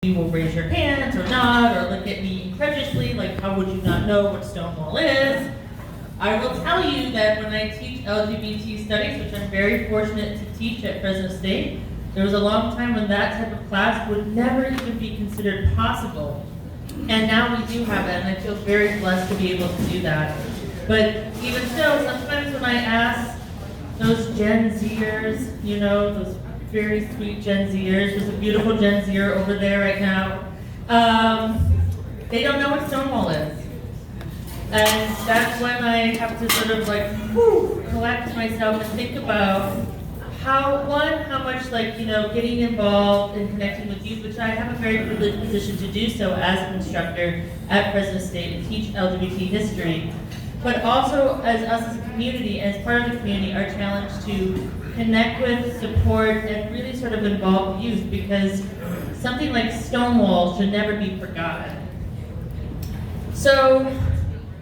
you will raise your hands or not, or look at me incredulously, like how would you not know what Stonewall is? I will tell you that when I teach LGBT studies, which I'm very fortunate to teach at Fresno State, there was a long time when that type of class would never even be considered possible. And now we do have it, and I feel very blessed to be able to do that. But even still, sometimes when I ask those Gen Zers, you know, those very sweet Gen Zers, there's a beautiful Gen Zer over there right now, they don't know what Stonewall is. And that's when I have to sort of like, collect myself and think about how much like, you know, getting involved and connecting with youth, which I have a very privileged position to do so as an instructor at Fresno State and teach LGBT history. But also as us as a community, as part of the community, are challenged to connect with, support, and really sort of involve youth, because something like Stonewall should never be forgotten. So,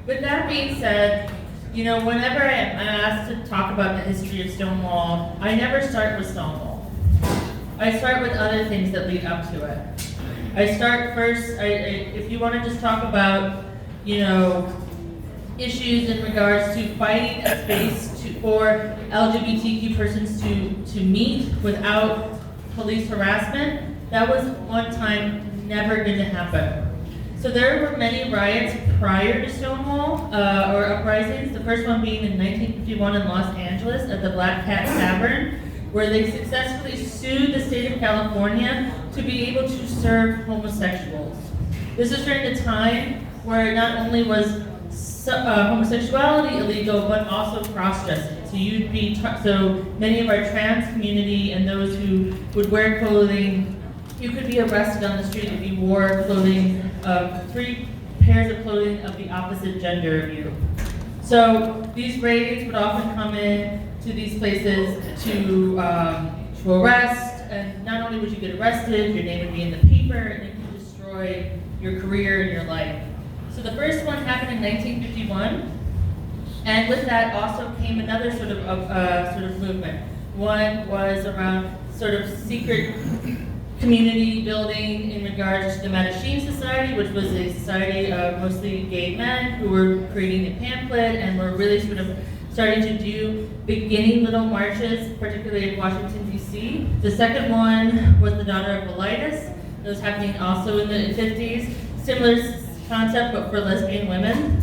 with that being said, you know, whenever I'm asked to talk about the history of Stonewall, I never start with Stonewall. I start with other things that lead up to it. I start first, if you want to just talk about, you know, issues in regards to finding a space for LGBTQ persons to meet without police harassment, that was one time never going to happen. So there were many riots prior to Stonewall, or uprisings, the first one being in 1951 in Los Angeles at the Black Cat Tavern, where they successfully sued the state of California to be able to serve homosexuals. This is during the time where not only was homosexuality illegal, but also cross-dressing. So many of our trans community and those who would wear clothing, you could be arrested on the street if you wore clothing of 3 pairs of clothing of the opposite gender of you. So these raids would often come in to these places to arrest, and not only would you get arrested, your name would be in the paper, and it could destroy your career and your life. So the first one happened in 1951, and with that also came another sort of movement. One was around sort of secret community building in regards to the Mattachine Society, which was a society of mostly gay men who were creating a pamphlet and were really sort of starting to do beginning little marches, particularly in Washington, D.C. The second one was the Daughter of Bilitis. That was happening also in the 50s. Similar concept, but for lesbian women.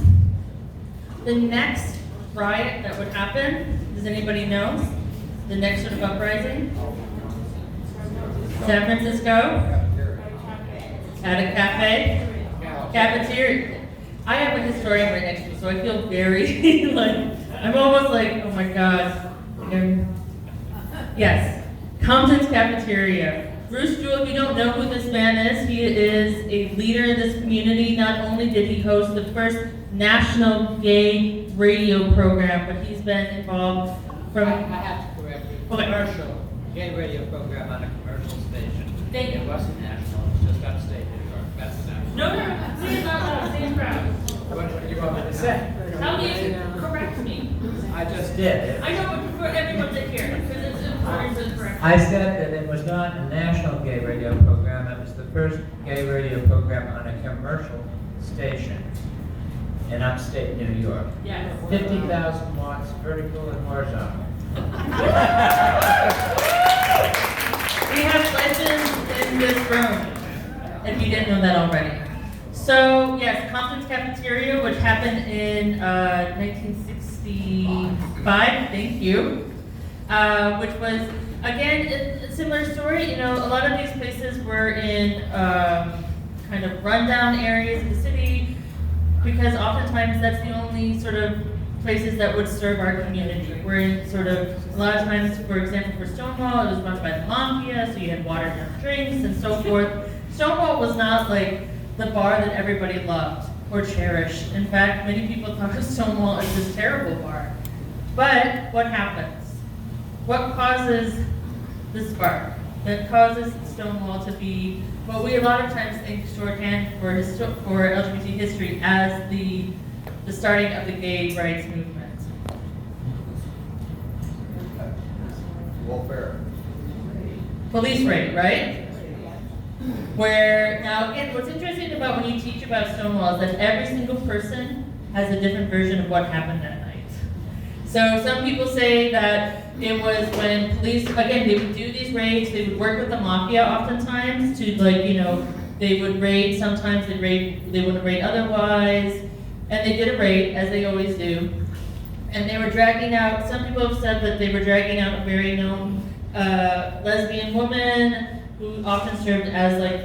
The next riot that would happen, does anybody know? The next sort of uprising? San Francisco? At a cafe? Cafeteria. I have a historian right next to me, so I feel very, like, I'm almost like, oh my God. Yes, Compton's Cafeteria. Bruce Jewell, if you don't know who this man is, he is a leader in this community. Not only did he host the first national gay radio program, but he's been involved from... I have to correct you. Commercial. Gay radio program on a commercial station. Thank you. It wasn't national, it was just upstate New York. That's national. No, say it out loud, say it proud. What do you want me to say? How do you correct me? I just did. I know, but for everyone to hear, because it's important to correct. I said that it was not a national gay radio program, it was the first gay radio program on a commercial station in upstate New York. Yes. 50,000 watts, vertical and horizontal. We have legends in this room, if you didn't know that already. So, yes, Compton's Cafeteria, which happened in 1965, thank you, which was, again, a similar story. You know, a lot of these places were in kind of rundown areas of the city, because oftentimes that's the only sort of places that would serve our community. We're in sort of, a lot of times, for example, for Stonewall, it was run by the mafia, so you had watered down drinks and so forth. Stonewall was not like the bar that everybody loved or cherished. In fact, many people thought of Stonewall as this terrible bar. But what happens? What causes the spark that causes Stonewall to be what we a lot of times think shorthand for LGBT history as the starting of the gay rights movement? Welfare. Police raid, right? Where, now again, what's interesting about when you teach about Stonewall is that every single person has a different version of what happened that night. So some people say that it was when police, again, they would do these raids, they would work with the mafia oftentimes to they would raid, sometimes they wouldn't raid otherwise, and they did a raid, as they always do. And they were dragging out, some people have said that they were dragging out a very known lesbian woman who often served as like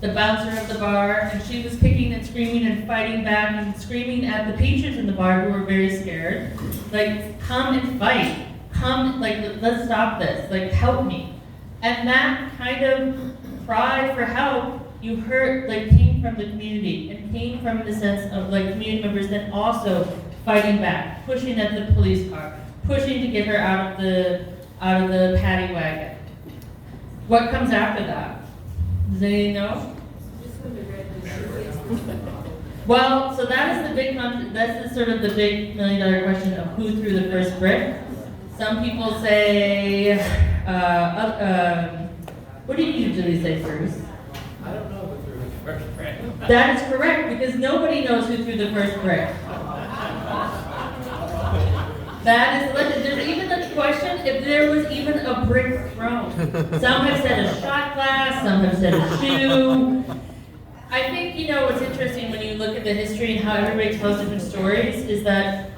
the bouncer of the bar, and she was kicking and screaming and fighting back and screaming at the patrons in the bar who were very scared. Like, come and fight. Come, like, let's stop this. Like, help me. And that kind of cry for help you heard, like, came from the community and came from the sense of, like, community members then also fighting back, pushing at the police car, pushing to get her out of the paddy wagon. What comes after that? Does anyone know? Well, so that is the big, that's the sort of the big $1 million question of who threw the first brick. Some people say, what do you usually say, Bruce? I don't know who threw the first brick. That is correct, because nobody knows who threw the first brick. That is, there's even a question if there was even a brick thrown. Some have said a shot glass, some have said a shoe. I think, what's interesting when you look at the history and how everybody tells different stories is that,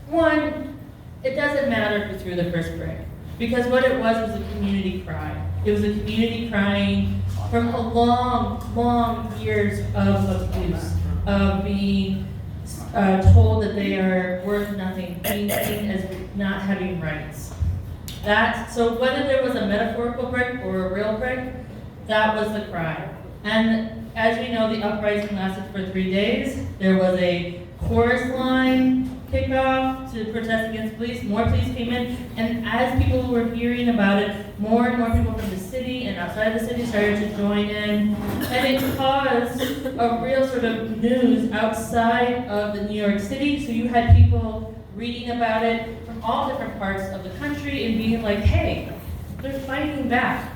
one, it doesn't matter who threw the first brick. Because what it was a community cry. It was a community crying from a long years of abuse, of being told that they are worth nothing, being seen as not having rights. So whether there was a metaphorical brick or a real brick, that was the cry. And as we know, the uprising lasted for 3 days. There was a chorus line kickoff to protest against police. More police came in, and as people were hearing about it, more and more people from the city and outside the city started to join in, and it caused a real sort of news outside of the New York City. So you had people reading about it from all different parts of the country and being like, hey, they're fighting back.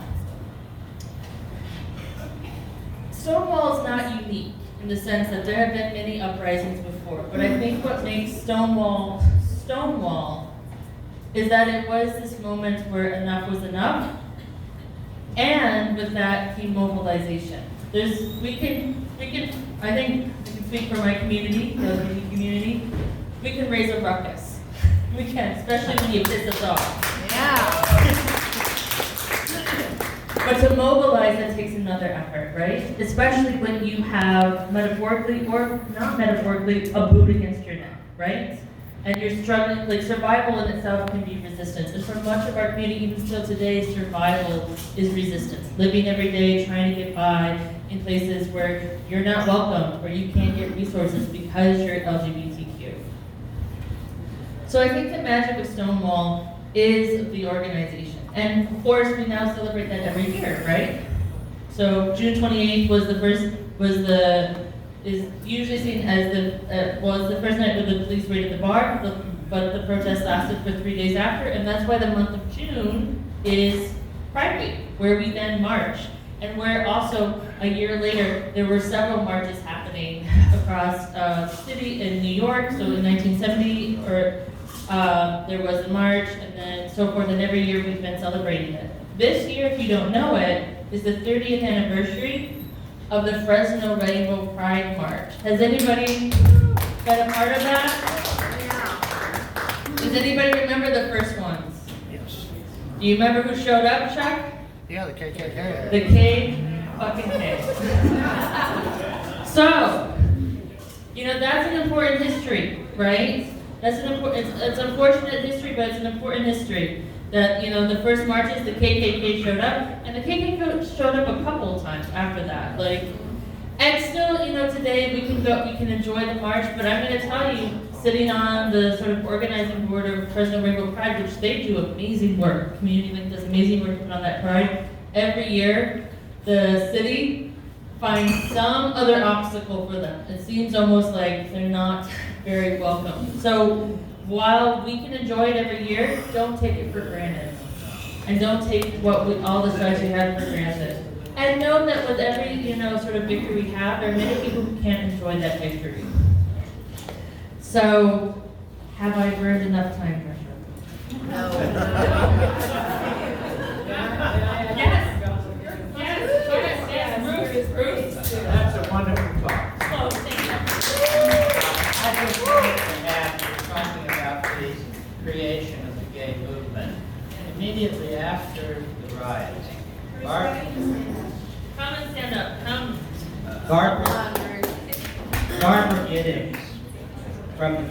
Stonewall is not unique in the sense that there have been many uprisings before, but I think what makes Stonewall is that it was this moment where enough was enough, and with that came mobilization. I think we can speak for my community, the LGBT community, we can raise a ruckus. We can, especially when you piss us off. Yeah. But to mobilize, that takes another effort, right? Especially when you have, metaphorically or not metaphorically, a boot against your neck, right? And you're struggling, like survival in itself can be resistance. And for much of our community, even still today, survival is resistance. Living every day, trying to get by in places where you're not welcome, or you can't get resources because you're LGBTQ. So I think the magic of Stonewall is the organization. And of course, we now celebrate that every year, right? So June 28th is usually seen as was the first night with the police raided the bar, but the protest lasted for 3 days after, and that's why the month of June is Pride Week, where we then march, and where also a year later there were several marches happening across the city in New York. So in 1970, there was a march, and then so forth, and every year we've been celebrating it. This year, if you don't know it, is the 30th anniversary of the Fresno Rainbow Pride March. Has anybody been a part of that? Yeah. Does anybody remember the first ones? Yes. Do you remember who showed up, Chuck? Yeah, the KKK. The K-fucking-K. So, that's an important history, right? That's an important, it's unfortunate history, but it's an important history. That, the first marches, the KKK showed up, and the KKK showed up a couple of times after that. And still, today we can enjoy the march, but I'm going to tell you, sitting on the sort of organizing board of Fresno Rainbow Pride, which they do amazing work, Community Link does amazing work to put on that pride. Every year, the city finds some other obstacle for them. It seems almost like they're not very welcome. So while we can enjoy it every year, don't take it for granted. And don't take all the strides we have for granted. And know that with every, sort of victory we have, there are many people who can't enjoy that victory. So, have I burned enough time pressure? No. Yes. That's a wonderful talk. Oh, thank you. I just wanted to add, you're talking about the creation of the gay movement. Immediately after the riots, Come and stand up. Come. Barbara Giddings from the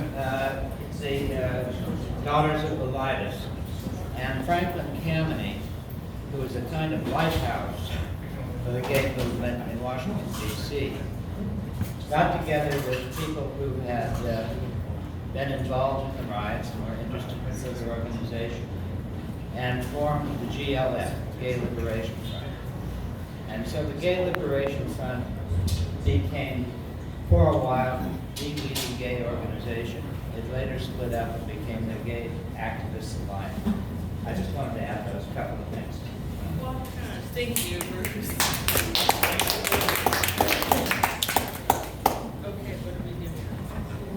Daughters of Elias, and Franklin Kameny, who was a kind of lighthouse for the gay movement in Washington, D.C., got together with people who had been involved in the riots and were interested in further organization, and formed the GLF, Gay Liberation Front. And so the Gay Liberation Front became, for a while, the leading gay organization. It later split up and became the Gay Activists Alliance. I just wanted to add those couple of things. Well, gosh, thank you, Bruce. Okay, what do we do?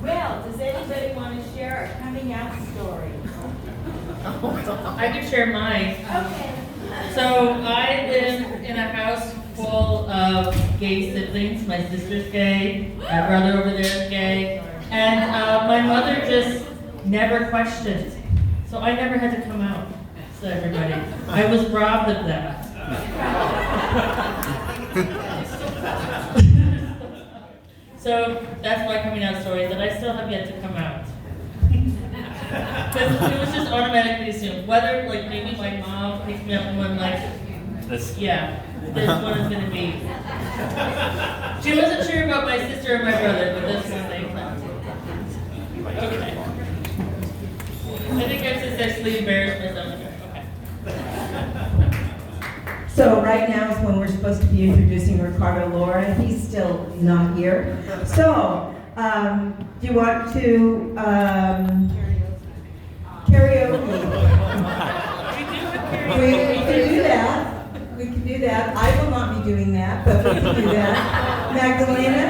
Well, does anybody want to share a coming out story? I can share mine. Okay. So I live in a house full of gay siblings. My sister's gay, my brother over there is gay, and my mother just never questioned. So I never had to come out to everybody. I was robbed of that. So that's my coming out story, that I still have yet to come out. Because it was just automatically assumed. Whether, like, maybe my mom picks me up and went like, yeah, this one is going to be. She wasn't sure about my sister or my brother, but this one they found. Okay. I think I've successfully embarrassed myself. Okay. So right now is when we're supposed to be introducing Ricardo Laura. He's still not here. So, do you want to karaoke? We can do that. We can do that. I will not be doing that, but we can do that. Magdalena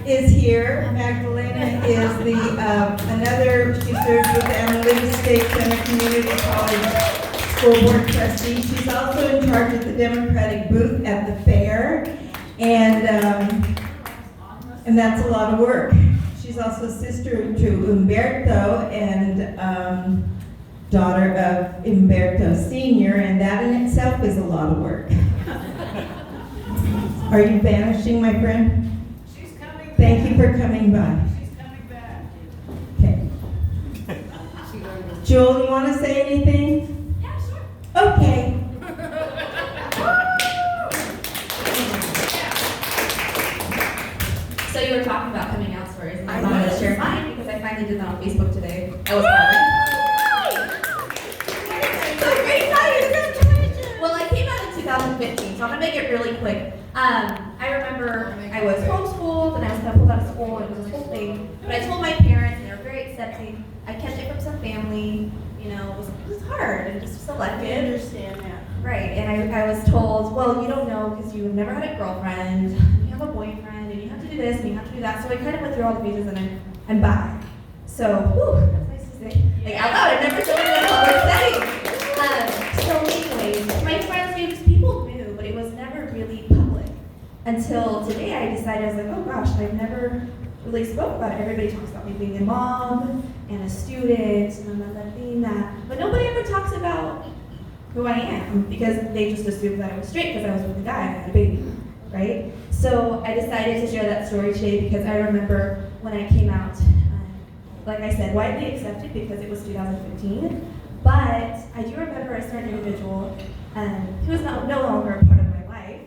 is here. Magdalena is the another. She serves with the Analytics State Center Community College School Board Trustee. She's also in charge of the Democratic booth at the fair, and that's a lot of work. She's also sister to Umberto and daughter of Umberto Sr., and that in itself is a lot of work. Are you vanishing, my friend? She's coming back. Thank you for coming by. She's coming back. Okay. Jewel, you want to say anything? Yeah, sure. Okay. So you were talking about coming out stories, and I wanted to share mine because I finally did that on Facebook today. I was hard. Well, I came out in 2015, so I'm gonna make it really quick. I remember I was homeschooled and I was kind of pulled out of school, and it was this whole thing. But I told my parents, and they were very accepting. I kept it from some family. It was hard and just selective. I understand that. Right, and I was told, well, you don't know because you've never had a girlfriend, you have a boyfriend, and you have to do this, and you have to do that. So I kind of went through all the phases, and I'm bi. So, whew, that's nice to say. Like, out loud, I've never told anyone in a public setting. So anyways, my friends knew, because people knew, but it was never really public. Until today, I decided, I was like, oh gosh, I've never really spoke about it. Everybody talks about me being a mom, and a student, and I'm not being that. But nobody ever talks about who I am, because they just assumed that I was straight because I was with a guy and I had a baby, right? So I decided to share that story today because I remember when I came out, like I said, widely accepted because it was 2015, but I do remember a certain individual who is no longer a part of my life,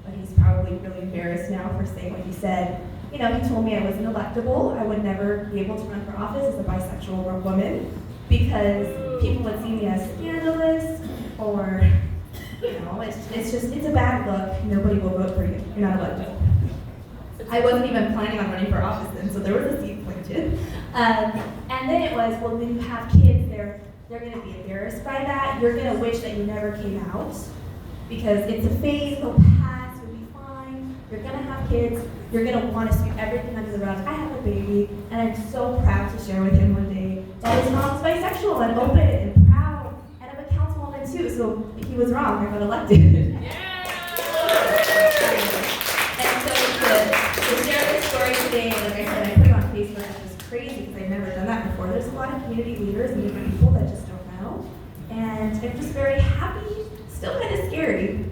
but he's probably really embarrassed now for saying what he said. He told me I was inelectable, I would never be able to run for office as a bisexual woman, because people would see me as scandalous, or, it's a bad look. Nobody will vote for you. You're not electable. I wasn't even planning on running for office then, so there was a seat appointed. And then it was, well, when you have kids, they're going to be embarrassed by that. You're going to wish that you never came out. because it's a phase, it'll pass, you'll be fine, you're gonna have kids, you're gonna want to sweep everything under the rug. I have a baby, and I'm so proud to share with him one day that his mom's bisexual and open and proud, and I'm a councilwoman too, so he was wrong, I got elected. And so to share this story today, like I said, I put it on Facebook, which is crazy because I've never done that before. There's a lot of community leaders and different people that just don't know. And I'm just very happy, still kind of scary,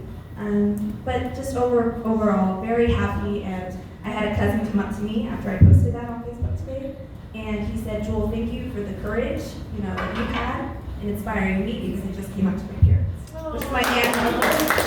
but just overall very happy. And I had a cousin come up to me after I posted that on Facebook today, and he said, "Joel, thank you for the courage, that you had in inspiring me because it just came up to my parents," which is my aunt and uncle.